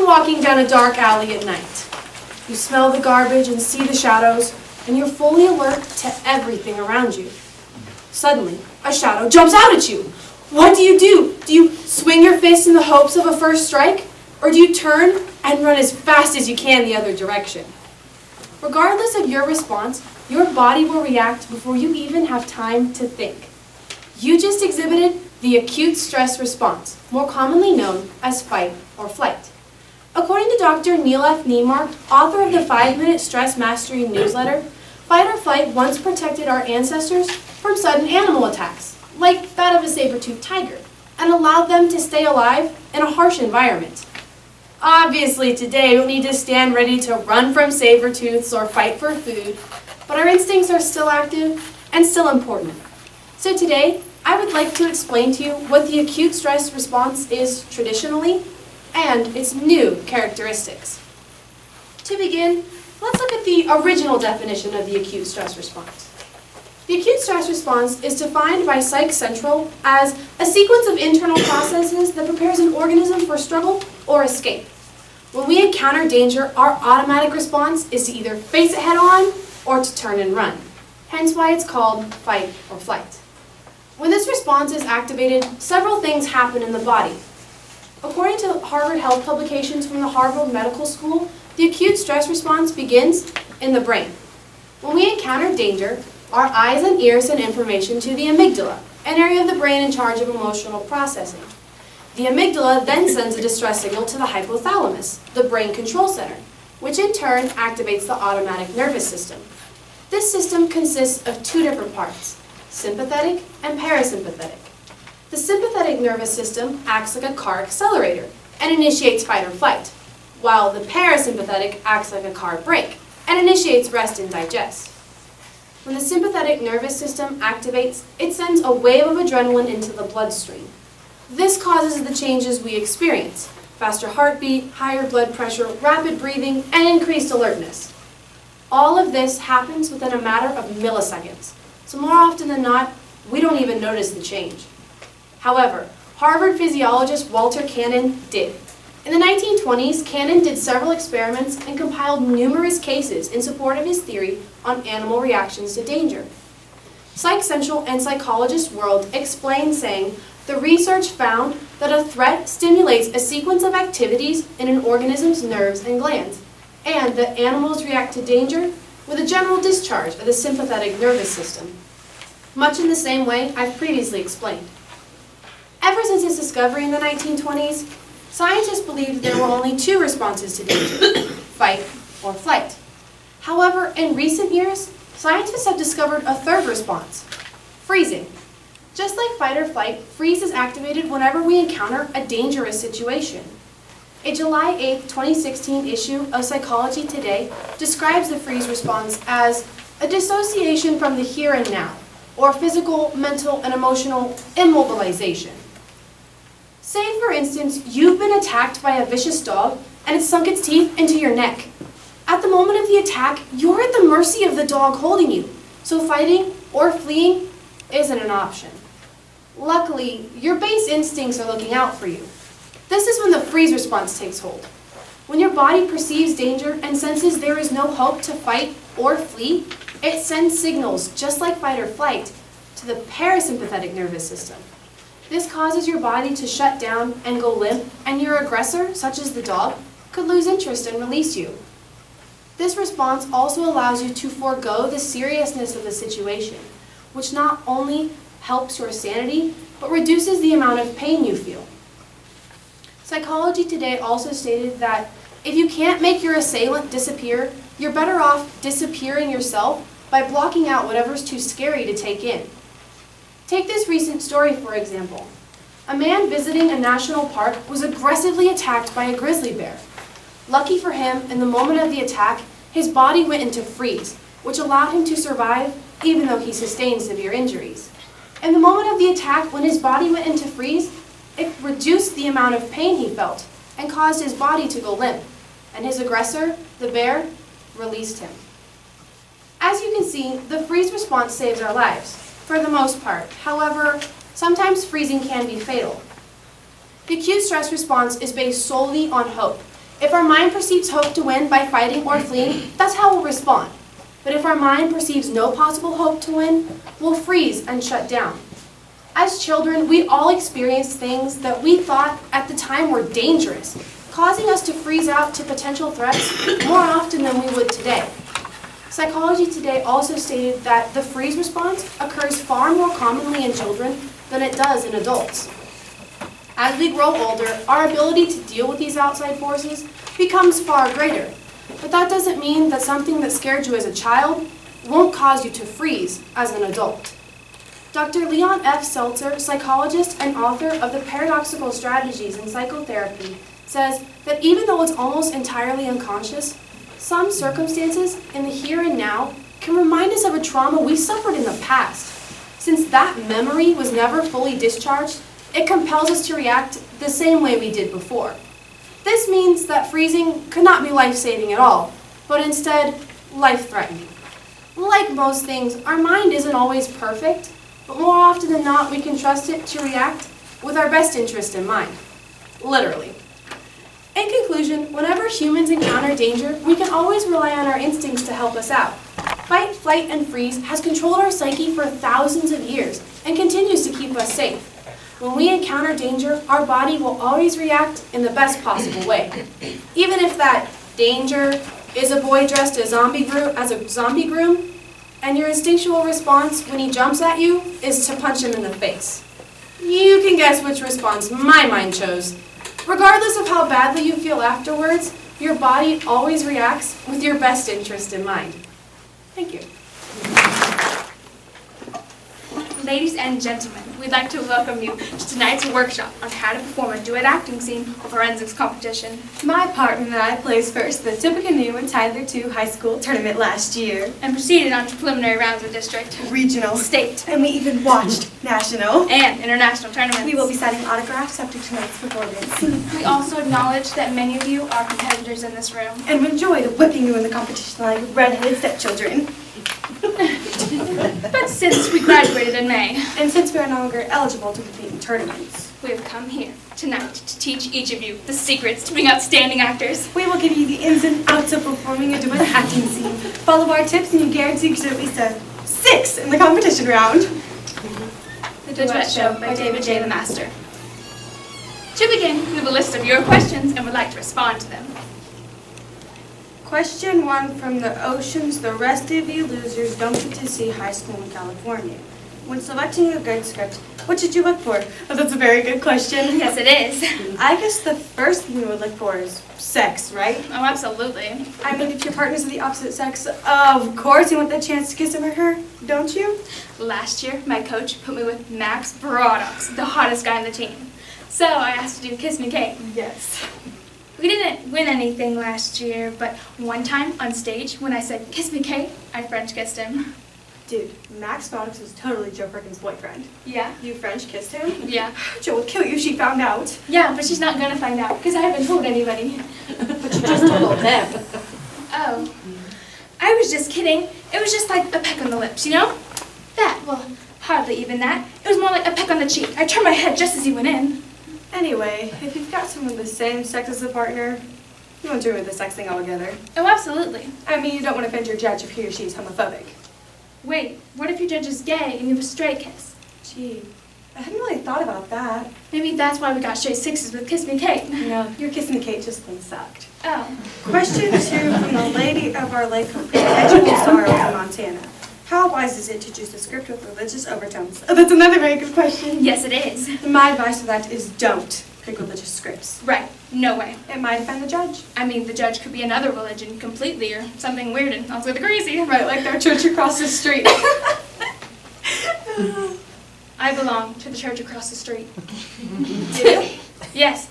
walking down a dark alley at night. You smell the garbage and see the shadows, and you're fully alert to everything around you. Suddenly, a shadow jumps out at you. What do? Do you swing your fist in the hopes of a first strike? Or do you turn and run as fast as you can the other direction? Regardless of your response, your body will react before you even have time to think. You just exhibited the acute stress response, more commonly known as fight or flight. According to Dr. Neil F. Neimark, author of the 5-Minute Stress Mastery newsletter, fight or flight once protected our ancestors from sudden animal attacks, like that of a saber-toothed tiger, and allowed them to stay alive in a harsh environment. Obviously, today we don't need to stand ready to run from saber-tooths or fight for food, but our instincts are still active and still important. So today, I would like to explain to you what the acute stress response is traditionally and its new characteristics. To begin, let's look at the original definition of the acute stress response. The acute stress response is defined by Psych Central as a sequence of internal processes that prepares an organism for struggle or escape. When we encounter danger, our automatic response is to either face it head on or to turn and run, hence why it's called fight or flight. When this response is activated, several things happen in the body. According to Harvard Health publications from the Harvard Medical School, the acute stress response begins in the brain. When we encounter danger, our eyes and ears send information to the amygdala, an area of the brain in charge of emotional processing. The amygdala then sends a distress signal to the hypothalamus, the brain control center, which in turn activates the automatic nervous system. This system consists of two different parts, sympathetic and parasympathetic. The sympathetic nervous system acts like a car accelerator and initiates fight or flight, while the parasympathetic acts like a car brake and initiates rest and digest. When the sympathetic nervous system activates, it sends a wave of adrenaline into the bloodstream. This causes the changes we experience: faster heartbeat, higher blood pressure, rapid breathing, and increased alertness. All of this happens within a matter of milliseconds, so more often than not, we don't even notice the change. However, Harvard physiologist Walter Cannon did. In the 1920s, Cannon did several experiments and compiled numerous cases in support of his theory on animal reactions to danger. Psych Central and Psychologist World explained, saying, the research found that a threat stimulates a sequence of activities in an organism's nerves and glands, and that animals react to danger with a general discharge of the sympathetic nervous system, much in the same way I've previously explained. Ever since its discovery in the 1920s, scientists believed there were only two responses to danger, fight or flight. However, in recent years, scientists have discovered a third response, freezing. Just like fight or flight, freeze is activated whenever we encounter a dangerous situation. A July 8, 2016 issue of Psychology Today describes the freeze response as a dissociation from the here and now, or physical, mental, and emotional immobilization. Say, for instance, you've been attacked by a vicious dog and it's sunk its teeth into your neck. At the moment of the attack, you're at the mercy of the dog holding you, so fighting or fleeing isn't an option. Luckily, your base instincts are looking out for you. This is when the freeze response takes hold. When your body perceives danger and senses there is no hope to fight or flee, it sends signals, just like fight or flight, to the parasympathetic nervous system. This causes your body to shut down and go limp, and your aggressor, such as the dog, could lose interest and release you. This response also allows you to forego the seriousness of the situation, which not only helps your sanity, but reduces the amount of pain you feel. Psychology Today also stated that if you can't make your assailant disappear, you're better off disappearing yourself by blocking out whatever's too scary to take in. Take this recent story, for example. A man visiting a national park was aggressively attacked by a grizzly bear. Lucky for him, in the moment of the attack, his body went into freeze, which allowed him to survive even though he sustained severe injuries. In the moment of the attack, when his body went into freeze, it reduced the amount of pain he felt and caused his body to go limp, and his aggressor, the bear, released him. As you can see, the freeze response saves our lives, for the most part. However, sometimes freezing can be fatal. The acute stress response is based solely on hope. If our mind perceives hope to win by fighting or fleeing, that's how we'll respond. But if our mind perceives no possible hope to win, we'll freeze and shut down. As children, we all experience things that we thought at the time were dangerous, causing us to freeze out to potential threats more often than we would today. Psychology Today also stated that the freeze response occurs far more commonly in children than it does in adults. As we grow older, our ability to deal with these outside forces becomes far greater. But that doesn't mean that something that scared you as a child won't cause you to freeze as an adult. Dr. Leon F. Seltzer, psychologist and author of The Paradoxical Strategies in Psychotherapy, says that even though it's almost entirely unconscious, some circumstances in the here and now can remind us of a trauma we suffered in the past. Since that memory was never fully discharged, it compels us to react the same way we did before. This means that freezing could not be life-saving at all, but instead life-threatening. Like most things, our mind isn't always perfect, but more often than not, we can trust it to react with our best interest in mind. Literally. In conclusion, whenever humans encounter danger, we can always rely on our instincts to help us out. Fight, flight, and freeze has controlled our psyche for thousands of years and continues to keep us safe. When we encounter danger, our body will always react in the best possible way. Even if that danger is a boy dressed as a zombie groom, and your instinctual response when he jumps at you is to punch him in the face. You can guess which response my mind chose. Regardless of how badly you feel afterwards, your body always reacts with your best interest in mind. Thank you. Ladies and gentlemen, we'd like to welcome you to tonight's workshop on how to perform a duet acting scene for forensics competition. My partner and I placed first the Tippecanoe and Tyler II High School tournament last year. And proceeded on to preliminary rounds of district, Regional. state, And we even watched National. and international tournaments. We will be signing autographs after tonight's performance. We also acknowledge that many of you are competitors in this room. And we enjoyed whipping you in the competition like red-headed stepchildren. But since we graduated in May, And since we are no longer eligible to compete in tournaments, we have come here tonight to teach each of you the secrets to being outstanding actors. we will give you the ins and outs of performing a duet acting scene. Follow our tips and you guarantee to get at least a 6 in the competition round. The Duet Show by David J. the Master. To begin, we have a list of your questions and would like to respond to them. Question 1 from the oceans. The rest of you losers don't get to see high school in California. When selecting a good script, what should you look for? Oh, that's a very good question. Yes, it is. I guess the first thing you would look for is sex, right? Oh, absolutely. I mean, if your partner's of the opposite sex, of course you want the chance to kiss him or her, don't you? Last year, my coach put me with Max Broddox, the hottest guy on the team. So I asked to do Kiss Me Kate. Yes. We didn't win anything last year, but one time on stage, when I said, "Kiss me, Kate," I French kissed him. Dude, Max Broddox was totally Joe Perkins' boyfriend. Yeah? You French kissed him? Yeah. Joe would kill you if she found out. Yeah, but she's not gonna find out, because I haven't told anybody. But you just told them. Oh. I was just kidding. It was just like a peck on the lips, you know? That, well, hardly even that. It was more like a peck on the cheek. I turned my head just as he went in. Anyway, if you've got someone the same sex as a partner, you won't do with the sex thing altogether. Oh, absolutely. I mean, you don't want to offend your judge if he or she is homophobic. Wait, what if your judge is gay and you have a straight kiss? Gee, I hadn't really thought about that. Maybe that's why we got straight sixes with Kiss Me, Kate. No, your kissing the Kate just plain sucked. Oh. Question 2 from the Lady of Our Lake of Perpetual Sorrow in Montana. How wise is it to choose a script with religious overtones? Oh, that's another very good question. Yes, it is. My advice to that is don't pick religious scripts. Right. No way. It might offend the judge. I mean, the judge could be another religion completely or something weird and also the crazy. Right, like their church across the street. I belong to the church across the street. Do you? Yes.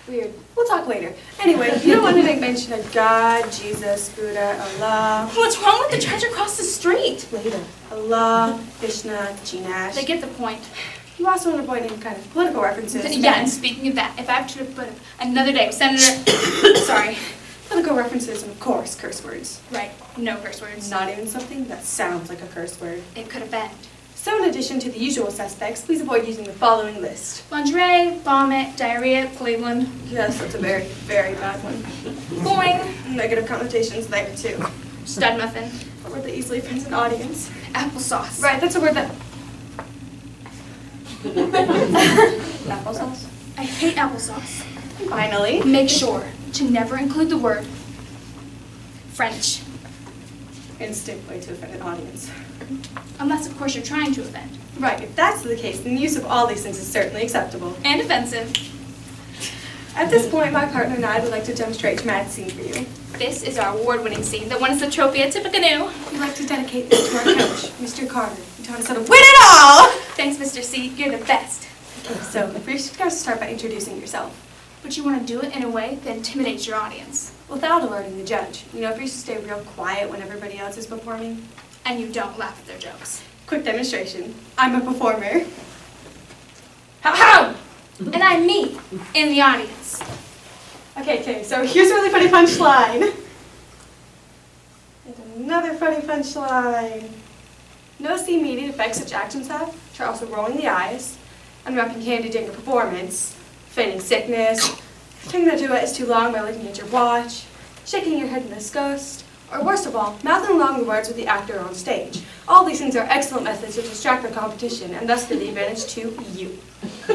Weird. We'll talk later. Anyway, you don't want to make mention of God, Jesus, Buddha, Allah. What's wrong with the church across the street? Later. Allah, Krishna, Jinash. They get the point. You also want to avoid any kind of political references. Yeah, and speaking of that, if I have to put another day with Senator... Sorry. Political references and, of course, curse words. Right. No curse words. Not even something that sounds like a curse word. It could offend. So in addition to the usual suspects, please avoid using the following list. Lingerie, vomit, diarrhea, Cleveland. Yes, that's a very, very bad one. Boing, Negative connotations there too. stud muffin, A word that easily offends an audience. applesauce. Right, that's a word that... Applesauce? I hate applesauce. Finally. Make sure to never include the word French. Instant way to offend an audience. Unless, of course, you're trying to offend. Right, if that's the case, then the use of all these things is certainly acceptable. And offensive. At this point, my partner and I would like to jump straight to Matt's scene for you. This is our award-winning scene that won us the trophy at Tippecanoe. We'd like to dedicate this to our coach, Mr. Carter, who taught us how to win it all! Thanks, Mr. C. You're the best. Okay, so we're just going to start by introducing yourself, But you want to do it in a way that intimidates your audience. without alerting the judge. You know, if you should stay real quiet when everybody else is performing. And you don't laugh at their jokes. Quick demonstration. I'm a performer. How? And I'm me, in the audience. Okay, so here's a really funny punchline. And another funny punchline. Notice the immediate effects such actions have, which are also rolling the eyes, unwrapping candy during a performance, feigning sickness, pretending that duet is too long by looking at your watch, shaking your head in disgust, or worst of all, mouthing along the words with the actor on stage. All these things are excellent methods to distract the competition and thus give the advantage to you.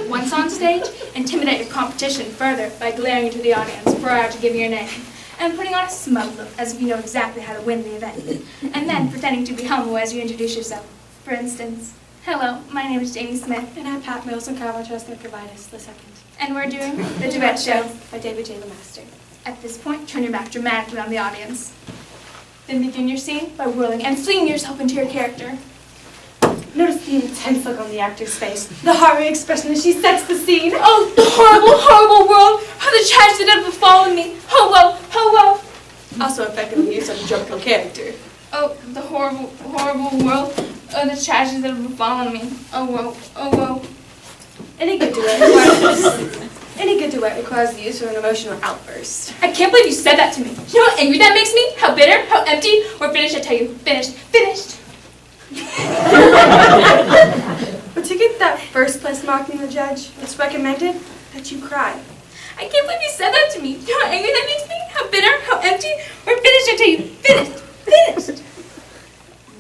Once on stage, intimidate your competition further by glaring into the audience prior to giving your name, and putting on a smug look as if you know exactly how to win the event, and then pretending to be humble as you introduce yourself. For instance, hello, my name is Jamie Smith, And I'm Pat Mills and Carol Chestnut-Provides the second. and we're doing The Duet Show. By David J. Lemaster. At this point, turn your back dramatically on the audience. Then begin your scene by whirling and flinging yourself into your character. Notice the intense look on the actor's face, the harrowing expression as she sets the scene. Oh, the horrible, horrible world! How the tragedy that have befallen me! Ho woe, ho woe! Also effectively used as a joke on character. Oh, the horrible, horrible world! Oh, the tragedy that have befallen me! Oh woe, oh woe! Any good duet requires the use of an emotional outburst. I can't believe you said that to me. You know how angry that makes me? How bitter? How empty? Or finished, I tell you. Finished. Finished! But to get that first place mark from the judge, it's recommended that you cry. I can't believe you said that to me. You know how angry that makes me? How bitter? How empty? Or finished, I tell you. Finished. Finished!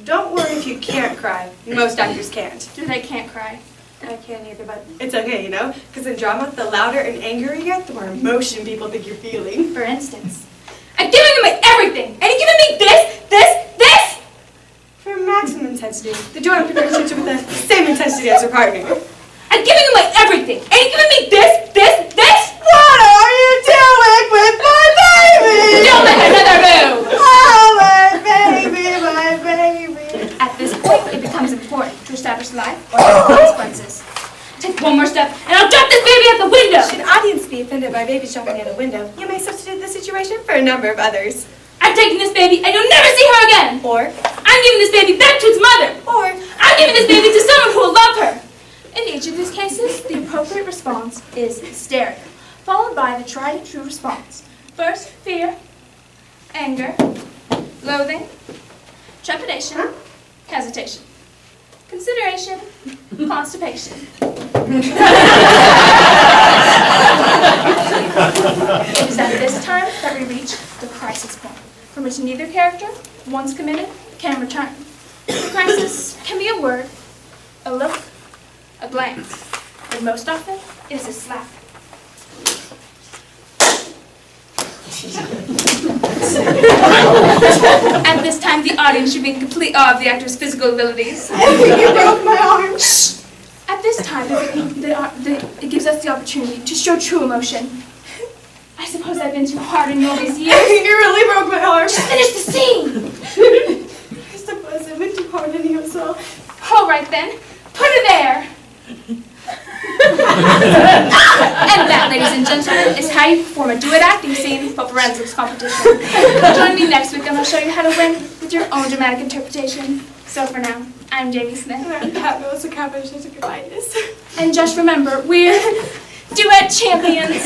Don't worry if you can't cry. Most actors can't. Dude, I can't cry. I can't either, but it's okay, you know? Because in drama, the louder and angrier you get, the more emotion people think you're feeling. For instance, I've given you my everything, and you've given me this! For maximum intensity, the duet prepares you with the same intensity as your partner. I've given you my everything, and you've given me this! What are you doing with my baby? Don't make another move! Oh, my baby, my baby. At this point, it becomes important to establish life or death consequences. Take one more step, and I'll drop this baby out the window! Should an audience be offended by babies jumping out a window, you may substitute this situation for a number of others. I'm taking this baby, and you'll never see her again! Or, I'm giving this baby back to its mother! or, I'm giving this baby to someone who will love her! In each of these cases, the appropriate response is hysteria, followed by the tried and true response. First, fear, anger, loathing, trepidation, hesitation, consideration, constipation. It is at this time that we reach the crisis point, from which neither character, once committed, can return. The crisis can be a word, a look, a glance, but most often it is a slap. At this time, the audience should be in complete awe of the actor's physical abilities. you broke my arm. At this time, it gives us the opportunity to show true emotion. I suppose I've been too hard on you all these years. You really broke my arm. Just finish the scene! I suppose I went too hard on you as well. All right then, put her there! And that, ladies and gentlemen, is how you perform a duet acting scene for forensics competition. Join me next week and I'll show you how to win with your own dramatic interpretation. So for now, I'm Jamie Smith. And I'm Pat Mills, a cabbage to provide this. And just remember, we're duet champions!